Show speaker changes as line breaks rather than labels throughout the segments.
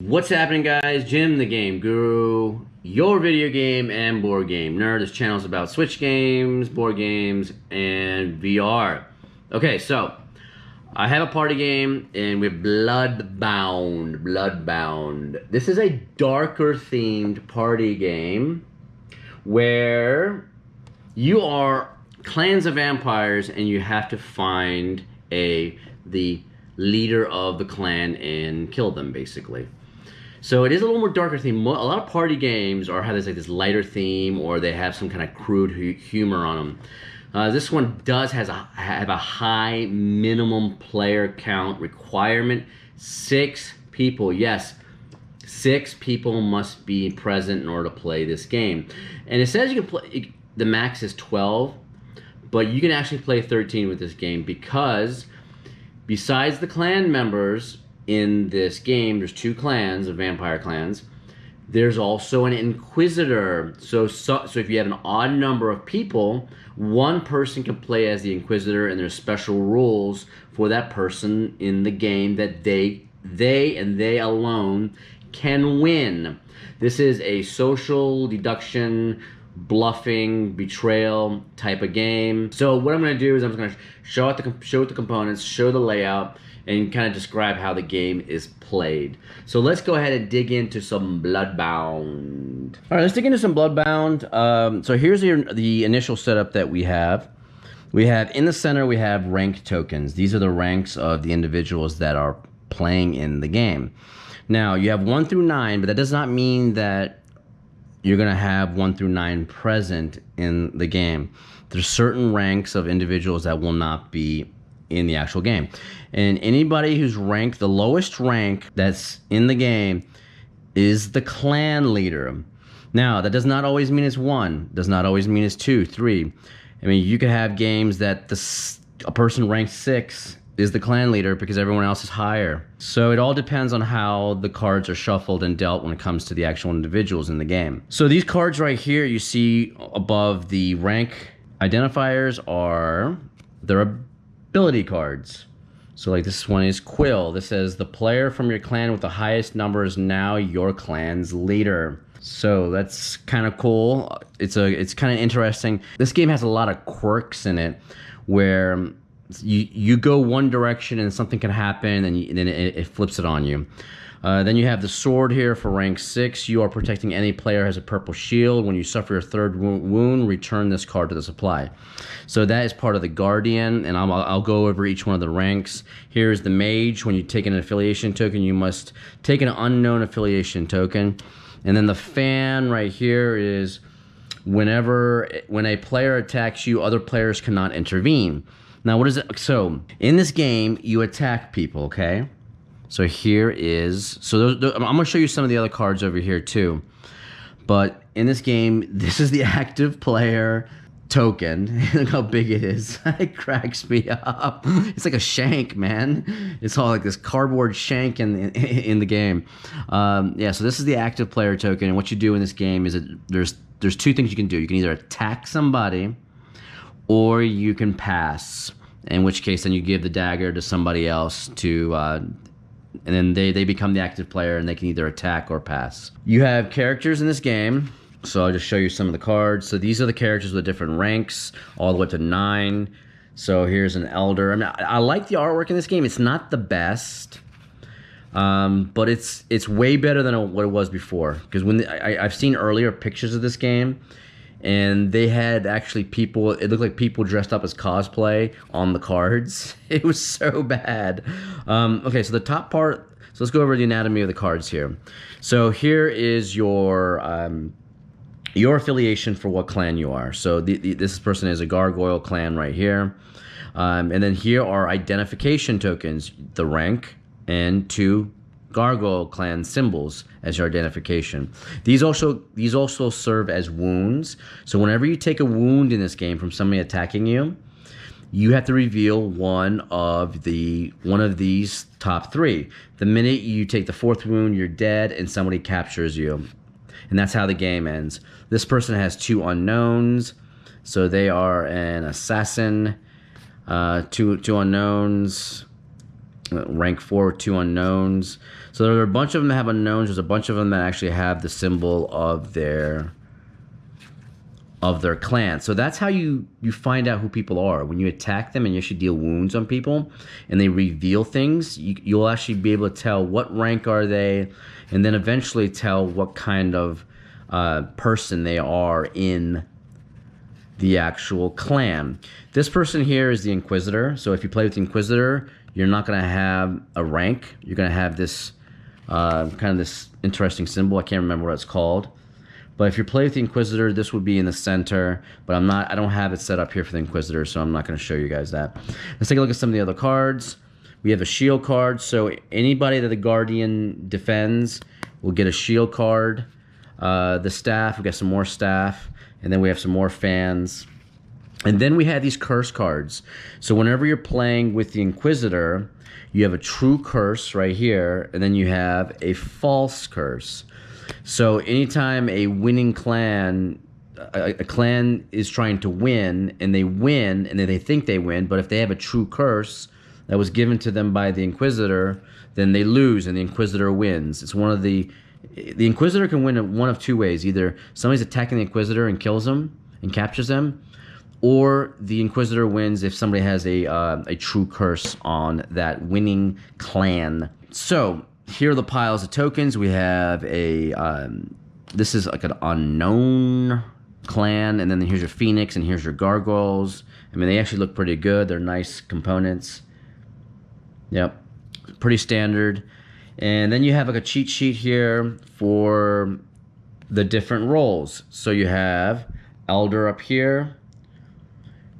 What's happening, guys? Jim the Game Guru, your video game and board game nerd. This channel is about Switch games, board games, and VR. Okay, so I have a party game and we're Bloodbound. Bloodbound. This is a darker themed party game where you are clans of vampires and you have to find the leader of the clan and kill them, basically. So it is a little more darker theme. A lot of party games have this lighter theme, or they have some kind of crude humor on them. This one does have a high minimum player count requirement. 6 people, yes, 6 people must be present in order to play this game. And it says you can play. The max is 12, but you can actually play 13 with this game because besides the clan members. In this game, there's 2 clans of vampire clans. There's also an inquisitor. So if you have an odd number of people, one person can play as the inquisitor, and there's special rules for that person in the game that they and they alone can win. This is a social deduction, bluffing, betrayal type of game. So what I'm going to do is I'm just going to show the components, show the layout, and kind of describe how the game is played. So let's go ahead and dig into some Bloodbound. All right, let's dig into some Bloodbound. So here's the initial setup that we have. We have in the center, we have rank tokens. These are the ranks of the individuals that are playing in the game. Now, you have 1 through 9, but that does not mean that you're going to have 1 through 9 present in the game. There's certain ranks of individuals that will not be in the actual game. And anybody who's ranked, the lowest rank that's in the game is the clan leader. Now, that does not always mean it's 1, does not always mean it's 2, 3. I mean, you could have games that a person ranked 6 is the clan leader because everyone else is higher. So it all depends on how the cards are shuffled and dealt when it comes to the actual individuals in the game. So these cards right here you see above the rank identifiers are their ability cards. So like this one is Quill. This says the player from your clan with the highest number is now your clan's leader. So that's kind of cool. It's kind of interesting. This game has a lot of quirks in it where you go one direction and something can happen and then it flips it on you. Then you have the sword here for rank 6. You are protecting any player who has a purple shield. When you suffer your 3rd wound, return this card to the supply. So that is part of the guardian, and I'll go over each one of the ranks. Here's the mage. When you take an affiliation token, you must take an unknown affiliation token. And then the fan right here is when a player attacks you, other players cannot intervene. Now, what is it? So in this game, you attack people, okay? So here is, I'm going to show you some of the other cards over here too. But in this game, this is the active player token. Look how big it is. It cracks me up. It's like a shank, man. It's all like this cardboard shank in the game. Yeah, so this is the active player token. And what you do in this game is there's 2 things you can do. You can either attack somebody or you can pass. In which case, then you give the dagger to somebody else and then they become the active player and they can either attack or pass. You have characters in this game. So I'll just show you some of the cards. So these are the characters with different ranks, all the way up to 9. So here's an elder. I mean, I like the artwork in this game. It's not the best, but it's way better than what it was before. Because I've seen earlier pictures of this game, and they had actually people, it looked like people dressed up as cosplay on the cards. It was so bad. Okay, so the top part, so let's go over the anatomy of the cards here. So here is your affiliation for what clan you are. So this person is a Gargoyle clan right here. And then here are identification tokens, the rank, and 2 Gargoyle clan symbols as your identification. These also serve as wounds. So whenever you take a wound in this game from somebody attacking you, you have to reveal one of these top 3. The minute you take the 4th wound, you're dead and somebody captures you. And that's how the game ends. This person has 2 unknowns. So they are an assassin, two unknowns, Rank 4, 2 unknowns. So there are a bunch of them that have unknowns. There's a bunch of them that actually have the symbol of their clan. So that's how you find out who people are. When you attack them and you actually deal wounds on people and they reveal things, you'll actually be able to tell what rank are they, and then eventually tell what kind of person they are in the actual clan. This person here is the Inquisitor. So if you play with the Inquisitor, you're not going to have a rank. You're going to have this kind of this interesting symbol. I can't remember what it's called. But if you play with the Inquisitor, this would be in the center. But I don't have it set up here for the Inquisitor, so I'm not going to show you guys that. Let's take a look at some of the other cards. We have a shield card. So anybody that the Guardian defends will get a shield card. The staff, we got some more staff. And then we have some more fans. And then we have these curse cards. So whenever you're playing with the Inquisitor, you have a true curse right here, and then you have a false curse. So anytime a winning clan, a clan is trying to win, and they win, and they think they win, but if they have a true curse that was given to them by the Inquisitor, then they lose, and the Inquisitor wins. It's one of the Inquisitor can win in one of two ways. Either somebody's attacking the Inquisitor and kills them and captures them, or the Inquisitor wins if somebody has a true curse on that winning clan. So here are the piles of tokens. We have this is like an unknown clan, and then here's your Phoenix, and here's your Gargoyles. I mean, they actually look pretty good. They're nice components. Yep, pretty standard. And then you have like a cheat sheet here for the different roles. So you have Elder up here.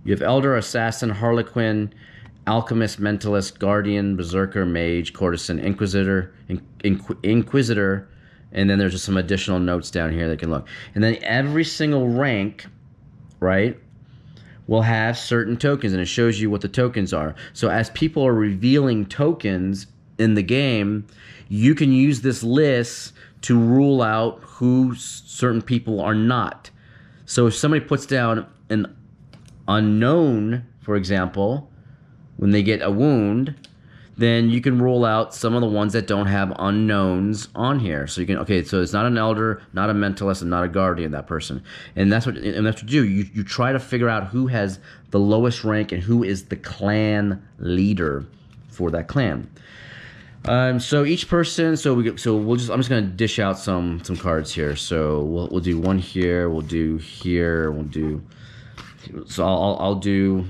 You have Elder, Assassin, Harlequin, Alchemist, Mentalist, Guardian, Berserker, Mage, Courtesan, Inquisitor, Inquisitor, and then there's just some additional notes down here that you can look. And then every single rank, right, will have certain tokens, and it shows you what the tokens are. So as people are revealing tokens in the game, you can use this list to rule out who certain people are not. So if somebody puts down an unknown, for example, when they get a wound, then you can rule out some of the ones that don't have unknowns on here. So you can, okay, so it's not an Elder, not a Mentalist, and not a Guardian, that person. And that's what you do. You try to figure out who has the lowest rank and who is the clan leader for that clan. So each person, I'm just gonna dish out some cards here. So we'll do one here, we'll do here, we'll do. So I'll do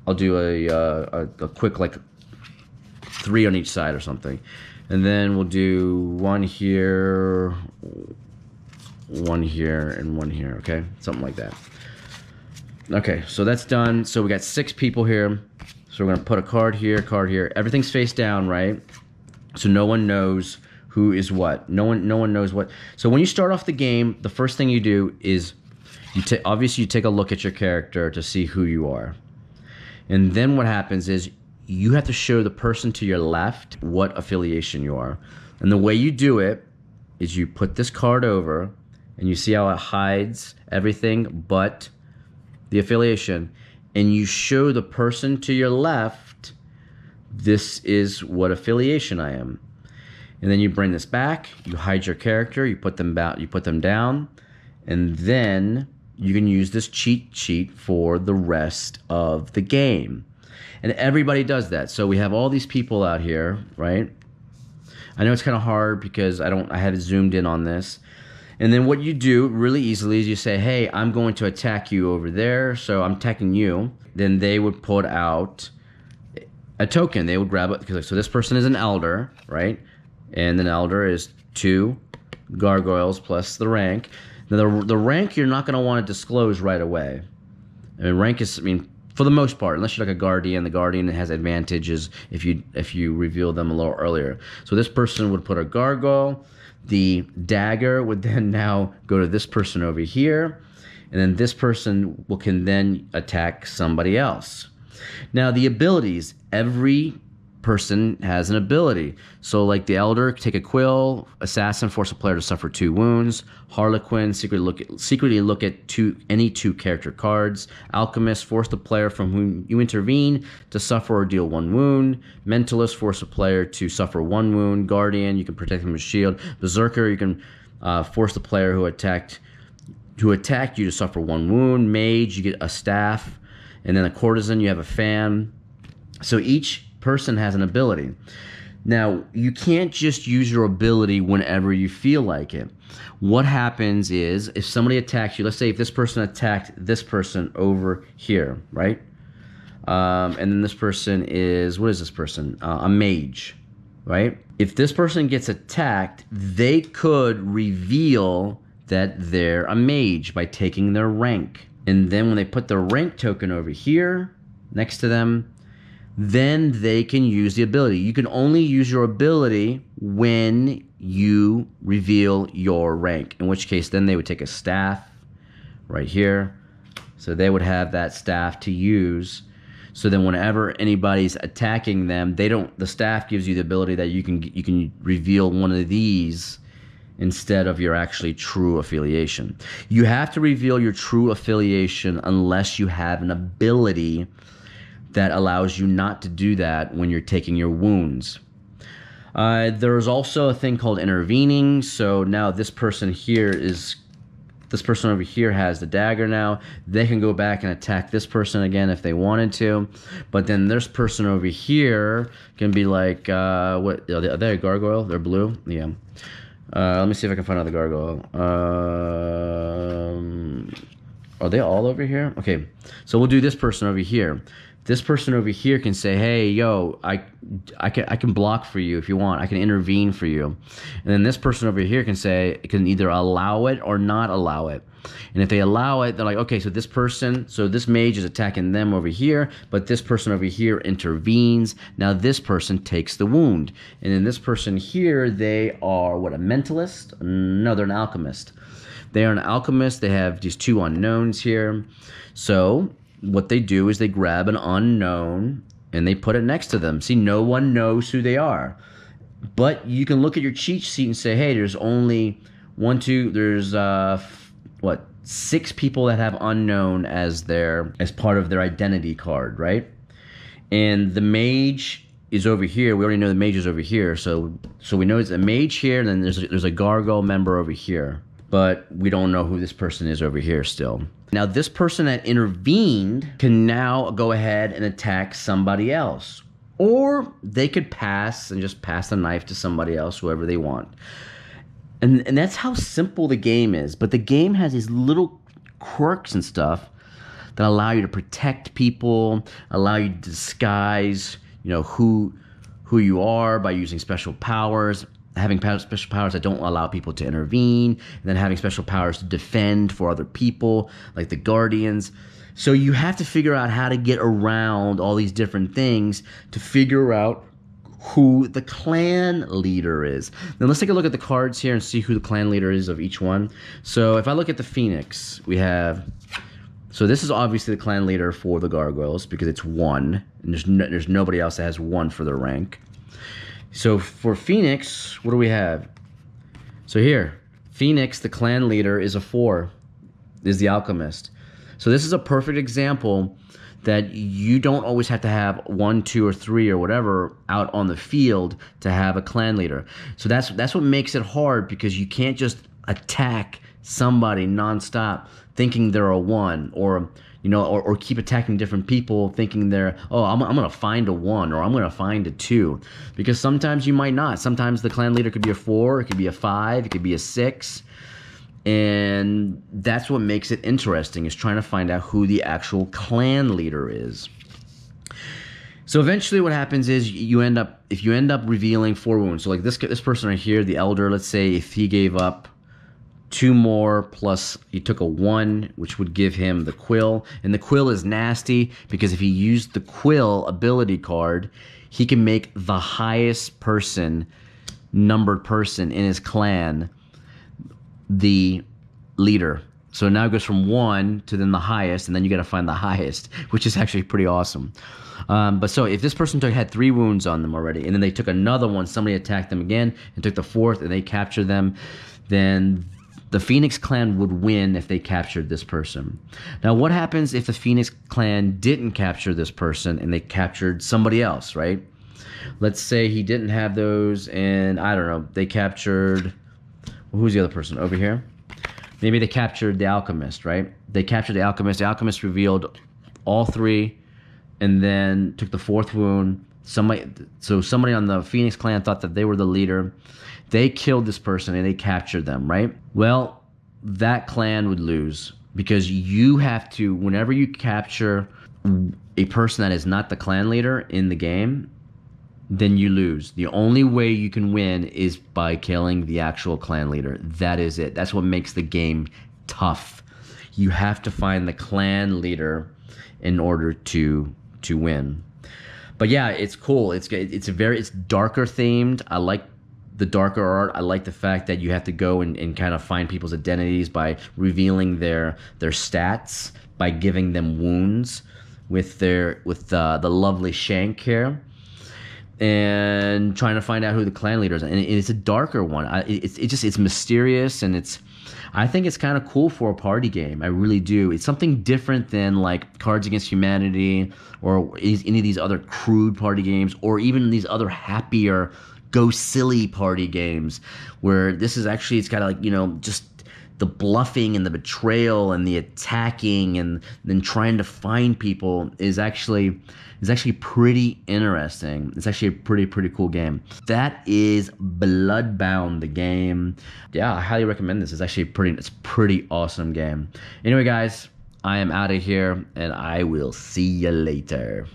a quick like 3 on each side or something, and then we'll do one here, and one here. Okay, something like that. Okay, so that's done. So we got 6 people here. So we're gonna put a card here, Everything's face down, right? So no one knows who is what. No one knows what. So when you start off the game, the first thing you do is obviously you take a look at your character to see who you are. And then what happens is you have to show the person to your left what affiliation you are. And the way you do it is you put this card over, and you see how it hides everything but the affiliation, and you show the person to your left, this is what affiliation I am. And then you bring this back, you hide your character, you put them down, and then you can use this cheat sheet for the rest of the game. And everybody does that. So we have all these people out here, right? I know it's kind of hard because I have it zoomed in on this. And then what you do really easily is you say, hey, I'm going to attack you over there, so I'm attacking you. Then they would put out a token. They would grab it. So this person is an Elder, right? And an Elder is 2 Gargoyles plus the rank. Now the rank you're not going to want to disclose right away. I mean, rank is, for the most part, unless you're like a Guardian, the Guardian has advantages if you reveal them a little earlier. So this person would put a Gargoyle. The dagger would then now go to this person over here, and then this person can then attack somebody else. Now the abilities, every person has an ability. So like the Elder, take a quill. Assassin, force a player to suffer 2 wounds. Harlequin, secretly look at any 2 character cards. Alchemist, force the player from whom you intervene to suffer or deal 1 wound. Mentalist, force a player to suffer 1 wound. Guardian, you can protect them with a shield. Berserker, you can force the player who attacked you to suffer 1 wound. Mage, you get a staff. And then a courtesan, you have a fan. So each person has an ability. Now, you can't just use your ability whenever you feel like it. What happens is, if somebody attacks you, let's say if this person attacked this person over here, right? And then this person is, what is this person? A mage, right? If this person gets attacked, they could reveal that they're a mage by taking their rank. And then when they put the rank token over here next to them, then they can use the ability. You can only use your ability when you reveal your rank, in which case then they would take a staff right here. So they would have that staff to use. So then whenever anybody's attacking them, the staff gives you the ability that you can reveal one of these instead of your actually true affiliation. You have to reveal your true affiliation unless you have an ability that allows you not to do that when you're taking your wounds. There's also a thing called intervening. So now this person over here has the dagger now. They can go back and attack this person again if they wanted to. But then this person over here can be like, what? Are they a gargoyle? They're blue? Yeah. Let me see if I can find another gargoyle. Are they all over here? Okay, so we'll do this person over here. This person over here can say, hey, yo, I can block for you if you want. I can intervene for you. And then this person over here can say, it can either allow it or not allow it. And if they allow it, they're like, okay, so this mage is attacking them over here, but this person over here intervenes. Now this person takes the wound. And then this person here, they are, what, a mentalist? No, they're an alchemist. They are an alchemist. They have these 2 unknowns here. So what they do is they grab an unknown and they put it next to them. See, no one knows who they are. But you can look at your cheat sheet and say, hey, there's only 6 people that have unknown as part of their identity card, right? And the mage is over here. We already know the mage is over here. So we know it's a mage here, and then there's a gargoyle member over here. But we don't know who this person is over here still. Now, this person that intervened can now go ahead and attack somebody else. Or they could pass the knife to somebody else, whoever they want. And that's how simple the game is. But the game has these little quirks and stuff that allow you to protect people, allow you to disguise, who you are by using special powers. Having special powers that don't allow people to intervene, and then having special powers to defend for other people, like the Guardians. So you have to figure out how to get around all these different things to figure out who the clan leader is. Now let's take a look at the cards here and see who the clan leader is of each one. So if I look at the Phoenix, so this is obviously the clan leader for the Gargoyles because it's 1, and there's nobody else that has 1 for their rank. So for Phoenix, what do we have? So here, Phoenix, the clan leader, is a 4, is the alchemist. So this is a perfect example that you don't always have to have 1, 2, or 3 or whatever out on the field to have a clan leader. So that's what makes it hard, because you can't just attack somebody nonstop thinking they're a 1, or keep attacking different people thinking I'm going to find a 1 or I'm going to find a 2. Because sometimes you might not. Sometimes the clan leader could be a 4, it could be a 5, it could be a 6. And that's what makes it interesting, is trying to find out who the actual clan leader is. So eventually what happens is if you end up revealing 4 wounds. So like this person right here, the Elder, let's say if he gave up 2 more plus he took a 1, which would give him the quill. And the quill is nasty because if he used the quill ability card, he can make the highest numbered person in his clan the leader. So now it goes from 1 to then the highest, and then you got to find the highest, which is actually pretty awesome. But so if this person had 3 wounds on them already, and then they took another one, somebody attacked them again and took the 4th, and they captured them, then the Phoenix Clan would win if they captured this person. Now, what happens if the Phoenix Clan didn't capture this person and they captured somebody else, right? Let's say he didn't have those, and I don't know, they captured, well, who's the other person over here? Maybe they captured the Alchemist, right? They captured the Alchemist. The Alchemist revealed all 3 and then took the 4th wound. Somebody on the Phoenix Clan thought that they were the leader. They killed this person and they captured them, right? Well, that clan would lose because you have to, whenever you capture a person that is not the clan leader in the game, then you lose. The only way you can win is by killing the actual clan leader. That is it. That's what makes the game tough. You have to find the clan leader in order to win. But yeah, it's cool. It's darker themed. I like the darker art. I like the fact that you have to go and kind of find people's identities by revealing their stats, by giving them wounds with the lovely Shank here, and trying to find out who the clan leader is. And it's a darker one. It's mysterious, and I think it's kind of cool for a party game. I really do. It's something different than like Cards Against Humanity or any of these other crude party games, or even these other happier, go silly party games, where this is actually, it's kind of like, you know, just the bluffing and the betrayal and the attacking and then trying to find people is actually pretty interesting. It's actually a pretty cool game. That is Bloodbound, the game. Yeah, I highly recommend this. It's actually it's a pretty awesome game. Anyway, guys, I am out of here, and I will see you later.